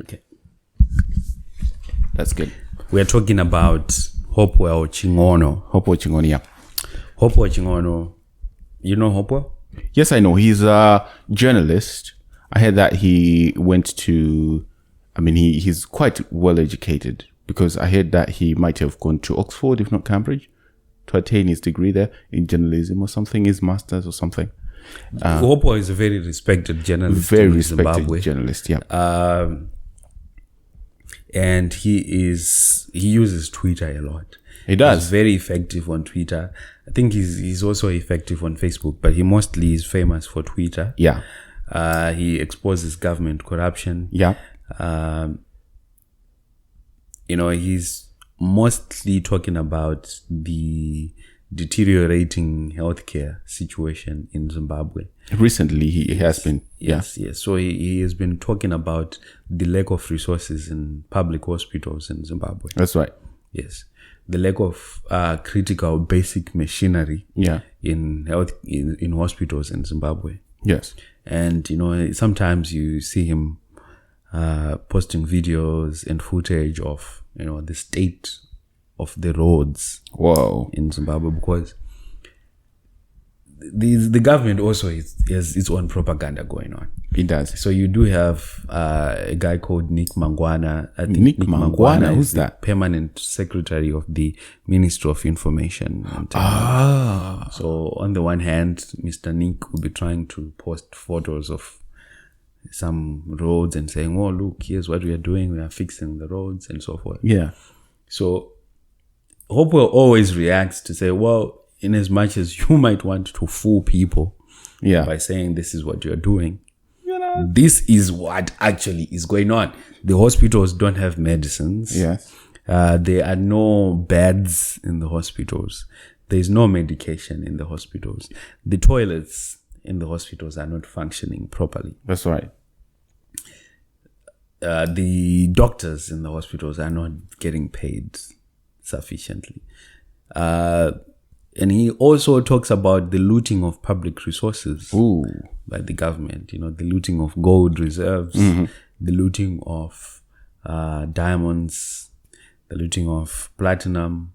Okay. That's good. We're talking about Hopewell Chin'ono. Hopewell Chin'ono, yeah. Hopewell Chin'ono. You know Hopewell? Yes, I know. He's a journalist. I heard that he went to, he's quite well educated, because I heard that he might have gone to Oxford, if not Cambridge, to attain his degree there in journalism or something, his master's or something. Hopewell is a very respected journalist. Very in respected Zimbabwe. journalist, yeah. And he uses Twitter a lot. He does. He's very effective on Twitter. I think he's also effective on Facebook, but he mostly is famous for Twitter. Yeah. He exposes government corruption. Yeah. He's mostly talking about the deteriorating healthcare situation in Zimbabwe. Recently, he has been. Yes. So he has been talking about the lack of resources in public hospitals in Zimbabwe. That's right. Yes. The lack of critical basic machinery in health in hospitals in Zimbabwe. Yes. And, sometimes you see him posting videos and footage of, the state of the roads. Whoa. In Zimbabwe, because the government also has its own propaganda going on. It does. So you do have a guy called Nick Mangwana. I think Nick Mangwana? Who's that? Permanent Secretary of the Ministry of Information and Technology. So on the one hand, Mr. Nick will be trying to post photos of some roads and saying, oh, look, here's what we are doing. We are fixing the roads and so forth. Yeah. So Hopewell always reacts to say, well, in as much as you might want to fool people by saying this is what you're doing, this is what actually is going on. The hospitals don't have medicines. Yes. There are no beds in the hospitals. There's no medication in the hospitals. The toilets in the hospitals are not functioning properly. That's right. The doctors in the hospitals are not getting paid sufficiently. And he also talks about the looting of public resources by the government, the looting of gold reserves, the looting of diamonds, the looting of platinum,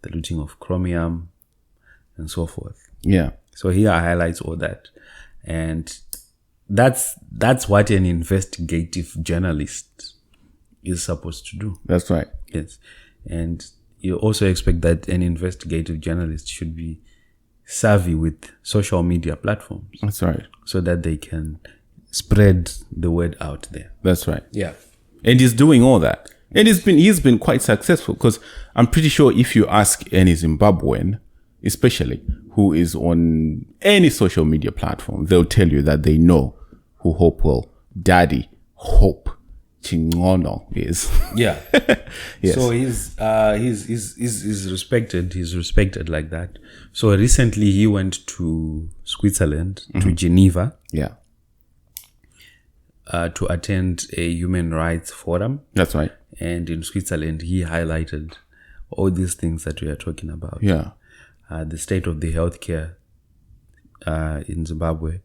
the looting of chromium, and so forth. Yeah. So here I highlights all that. And that's what an investigative journalist is supposed to do. That's right. Yes. And you also expect that an investigative journalist should be savvy with social media platforms. That's right. So that they can spread the word out there. That's right. Yeah. And he's doing all that. And he's been quite successful, because I'm pretty sure if you ask any Zimbabwean, especially who is on any social media platform, they'll tell you that they know who Hopewell Daddy Hope Chin'ono is. Yeah. Yes. So he's respected. He's respected like that. So recently he went to Switzerland, to Geneva. Yeah. To attend a human rights forum. That's right. And in Switzerland, he highlighted all these things that we are talking about. Yeah. The state of the healthcare in Zimbabwe,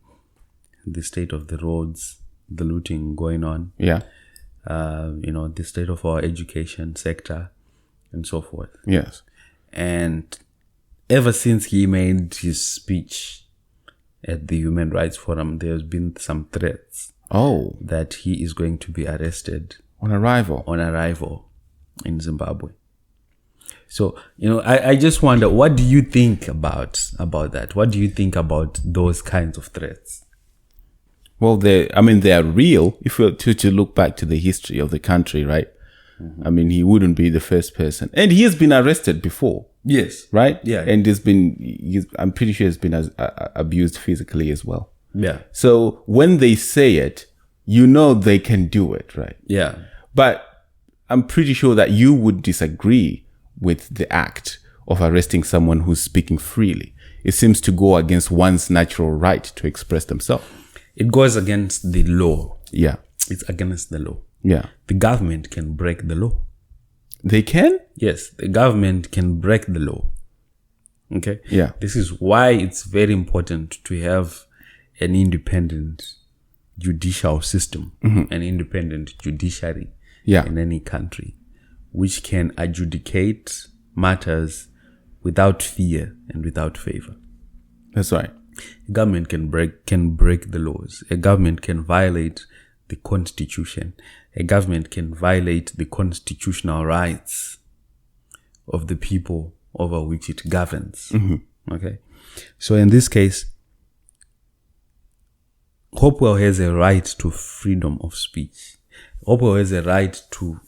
the state of the roads, the looting going on. Yeah. The state of our education sector and so forth. Yes. And ever since he made his speech at the Human Rights Forum, there's been some threats that he is going to be arrested on arrival in Zimbabwe. So, I just wonder, what do you think about that? What do you think about those kinds of threats? Well, they are real. If we were to look back to the history of the country, right? Mm-hmm. He wouldn't be the first person. And he has been arrested before. Yes. Right? Yeah. And I'm pretty sure he's been abused physically as well. Yeah. So when they say it, they can do it, right? Yeah. But I'm pretty sure that you would disagree with the act of arresting someone who's speaking freely. It seems to go against one's natural right to express themselves. It goes against the law. Yeah. It's against the law. Yeah. The government can break the law. They can? Yes, the government can break the law. Okay? Yeah. This is why it's very important to have an independent judicial system, an independent judiciary in any country, which can adjudicate matters without fear and without favor. That's right. A government can break the laws. A government can violate the constitution. A government can violate the constitutional rights of the people over which it governs. Okay. So in this case, Hopewell has a right to freedom of speech. Hopewell has a right to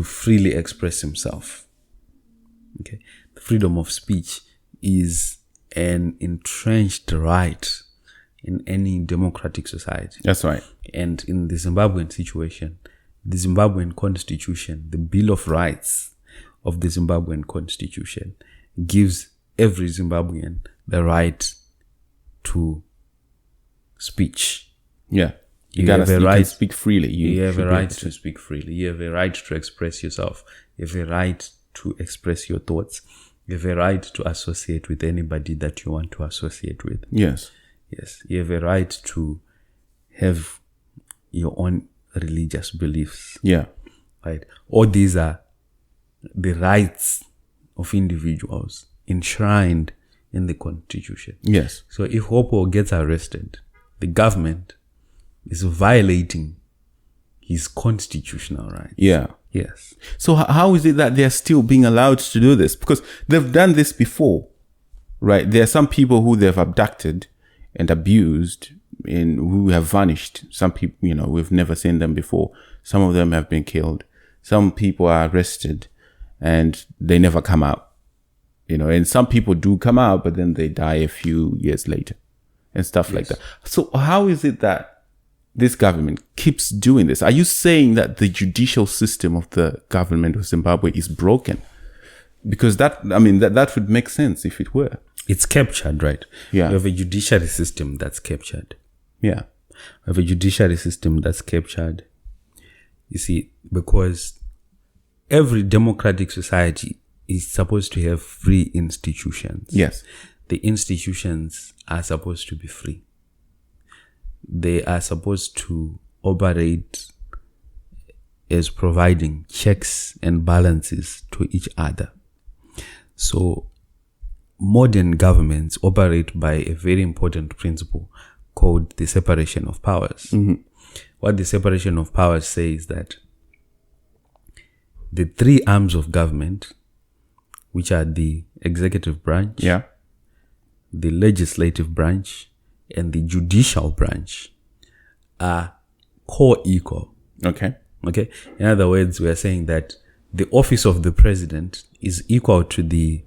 freely express himself. Okay. The freedom of speech is an entrenched right in any democratic society. That's right. And in the Zimbabwean situation, the Zimbabwean constitution, the Bill of Rights of the Zimbabwean constitution gives every Zimbabwean the right to speech. Yeah. You have a right to speak freely. You have a right to speak freely. You have a right to express yourself. You have a right to express your thoughts. You have a right to associate with anybody that you want to associate with. Yes. Yes. You have a right to have your own religious beliefs. Yeah. Right. All these are the rights of individuals enshrined in the constitution. Yes. So if Hopewell gets arrested, the government is violating his constitutional rights. Yeah. Yes. So how is it that they're still being allowed to do this? Because they've done this before, right? There are some people who they've abducted and abused and who have vanished. Some people, we've never seen them before. Some of them have been killed. Some people are arrested and they never come out, and some people do come out, but then they die a few years later and stuff like that. So how is it that this government keeps doing this? Are you saying that the judicial system of the government of Zimbabwe is broken? Because that would make sense if it were. It's captured, right? Yeah. We have a judiciary system that's captured. Yeah. We have a judiciary system that's captured. You see, because every democratic society is supposed to have free institutions. Yes. The institutions are supposed to be free. They are supposed to operate as providing checks and balances to each other. So modern governments operate by a very important principle called the separation of powers. What the separation of powers says is that the three arms of government, which are the executive branch, the legislative branch, and the judicial branch, are co-equal. Okay. In other words, we are saying that the office of the president is equal to the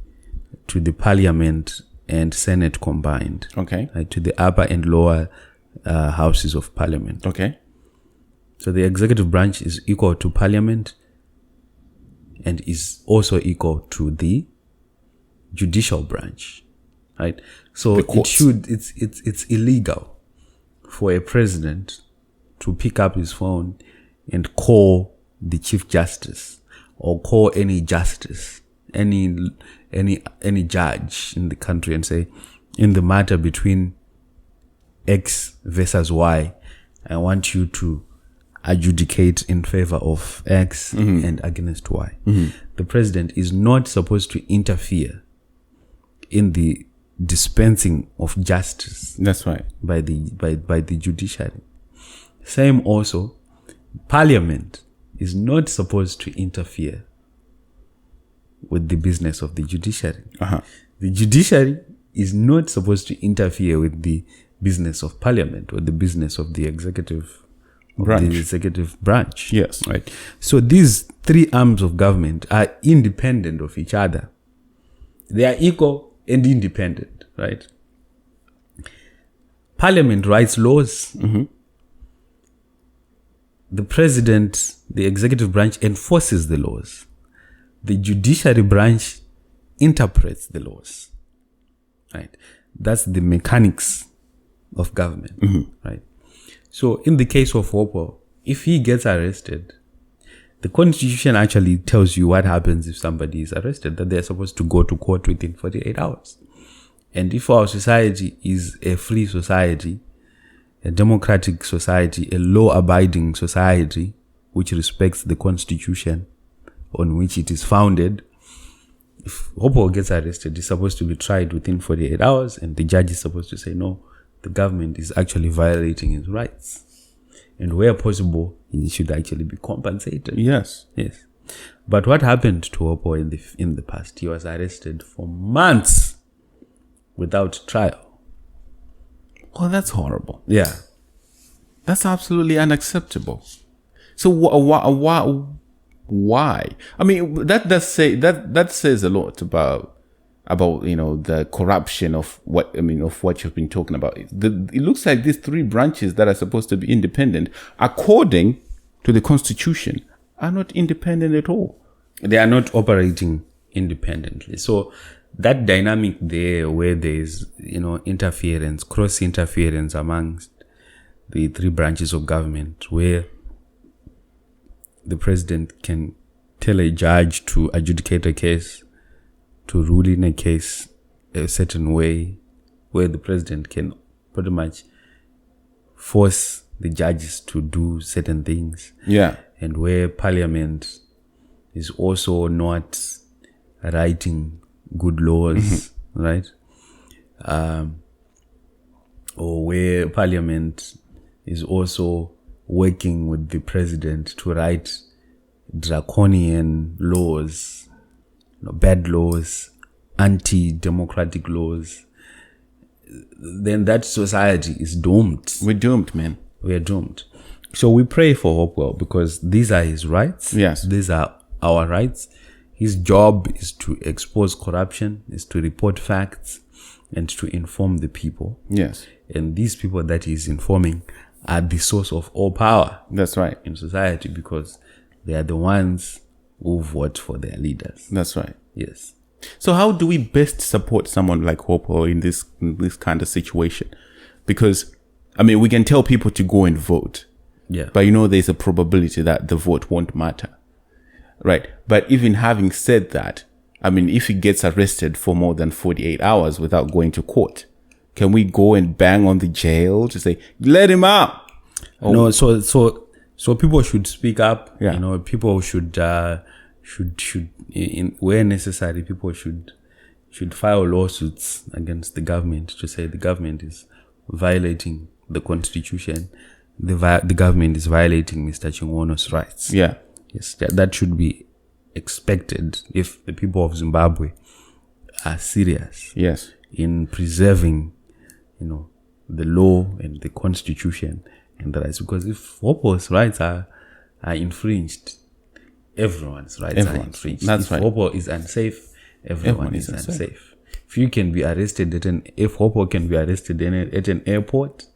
parliament and senate combined. Okay. Right, to the upper and lower houses of parliament. Okay. So the executive branch is equal to parliament and is also equal to the judicial branch. Right? So it's illegal for a president to pick up his phone and call the chief justice or call any justice, any judge in the country and say, in the matter between X versus Y, I want you to adjudicate in favor of X and against Y. The president is not supposed to interfere in the dispensing of justice. That's right. By the judiciary. Same also, parliament is not supposed to interfere with the business of the judiciary. The judiciary is not supposed to interfere with the business of parliament or the business of the executive branch. Yes. Right. So these three arms of government are independent of each other. They are equal and independent, right? Parliament writes laws. The president, the executive branch, enforces the laws. The judiciary branch interprets the laws. Right? That's the mechanics of government. Right? So in the case of Hopewell, if he gets arrested, the constitution actually tells you what happens if somebody is arrested, that they're supposed to go to court within 48 hours. And if our society is a free society, a democratic society, a law-abiding society, which respects the constitution on which it is founded, if Hopewell gets arrested, he's supposed to be tried within 48 hours, and the judge is supposed to say, no, the government is actually violating his rights. And where possible, he should actually be compensated. Yes. Yes. But what happened to Hopewell in the past? He was arrested for months without trial. Oh, that's horrible. Yeah. That's absolutely unacceptable. So why? I mean, that says a lot about the corruption of what you've been talking about. It looks like these three branches that are supposed to be independent, according to the Constitution, are not independent at all. They are not operating independently. So that dynamic there, where there is interference, cross interference amongst the three branches of government, where the president can tell a judge to adjudicate a case, to rule in a case a certain way, where the president can pretty much force the judges to do certain things. Yeah. And where parliament is also not writing good laws, right? Or where parliament is also working with the president to write draconian laws, bad laws, anti-democratic laws, then that society is doomed. We're doomed, man. We are doomed. So we pray for Hopewell because these are his rights. Yes. These are our rights. His job is to expose corruption, is to report facts, and to inform the people. Yes. And these people that he's informing are the source of all power. That's right. In society, because they are the ones who vote for their leaders. That's right. Yes. So how do we best support someone like Hopewell in this kind of situation? Because, I mean, we can tell people to go and vote. Yeah. But there's a probability that the vote won't matter. Right. But even having said that, I mean, if he gets arrested for more than 48 hours without going to court, can we go and bang on the jail to say, let him out? No, so people should speak up. Yeah. People should where necessary, people should file lawsuits against the government to say the government is violating the constitution. The government is violating Mr. Chin'ono's rights. Yeah. Yes, that should be expected if the people of Zimbabwe are serious. Yes. In preserving, the law and the constitution and the rights. Because if Hopewell's rights are infringed, everyone's rights are infringed. That's right. If Hopewell is unsafe, everyone is unsafe. If you can be arrested if Hopewell can be arrested at an airport,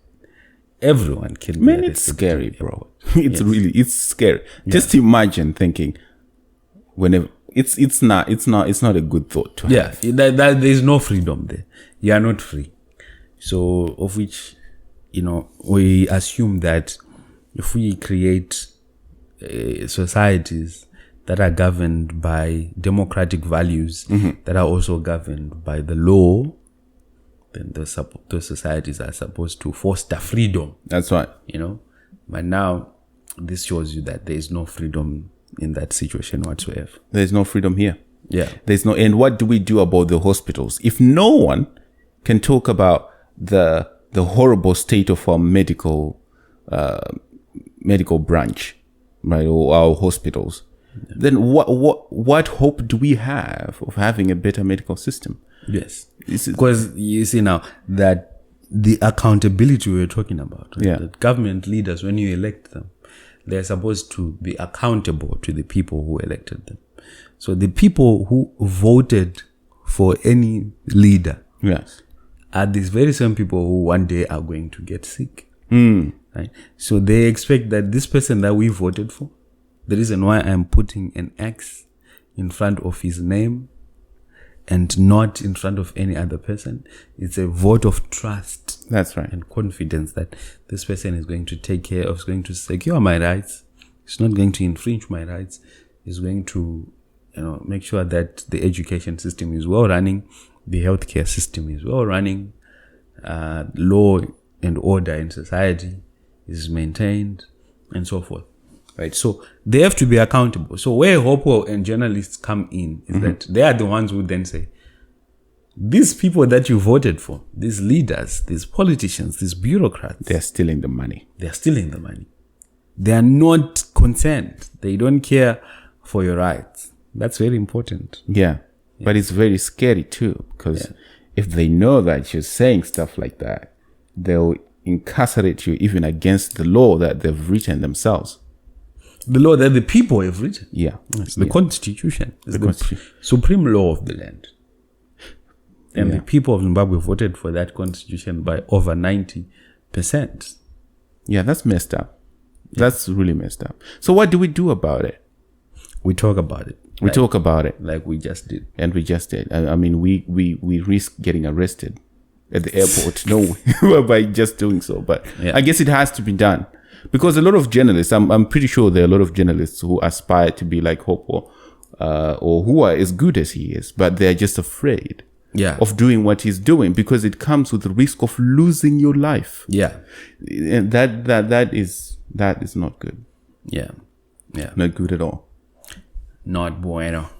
everyone can be arrested. Man, it's scary, bro. It's scary. Yeah. Just imagine thinking whenever it's not a good thought to have. Yeah, there's no freedom there. You are not free. So of which, we assume that if we create societies that are governed by democratic values, that are also governed by the law, then those societies are supposed to foster freedom. That's right. But now this shows you that there is no freedom in that situation whatsoever. There's no freedom here. Yeah. And what do we do about the hospitals? If no one can talk about the horrible state of our medical branch, right, or our hospitals, then what hope do we have of having a better medical system? Yes. Because you see now that the accountability we were talking about, right? Yeah. That government leaders, when you elect them, they're supposed to be accountable to the people who elected them. So the people who voted for any leader, yes, are these very same people who one day are going to get sick. Right? So they expect that this person that we voted for, the reason why I'm putting an X in front of his name and not in front of any other person, it's a vote of trust. That's right. And confidence that this person is going to take care of, is going to secure my rights. It's not going to infringe my rights. It's going to, make sure that the education system is well running, the healthcare system is well running, law and order in society is maintained, and so forth. Right? So they have to be accountable. So where Hopewell and journalists come in is that they are the ones who then say, these people that you voted for, these leaders, these politicians, these bureaucrats, They're stealing the money. they're stealing the money. They are not concerned. They don't care for your rights. That's very important. Yeah. But it's very scary too, because if they know that you're saying stuff like that, they'll incarcerate you even against the law that they've written themselves. The law that the people have written. Yeah. It's the Constitution. It's the Constitution. supreme law of the land. And the people of Zimbabwe voted for that constitution by over 90%. Yeah, that's messed up. That's really messed up. So what do we do about it? We talk about it. We talk about it. Like we just did. And we just did. I mean, we risk getting arrested at the airport. No, by just doing so. But I guess it has to be done. Because a lot of journalists, I'm pretty sure there are a lot of journalists who aspire to be like Hopewell, or who are as good as he is, but they're just afraid of doing what he's doing because it comes with the risk of losing your life. Yeah. And that is not good. Yeah. Not good at all. Not bueno.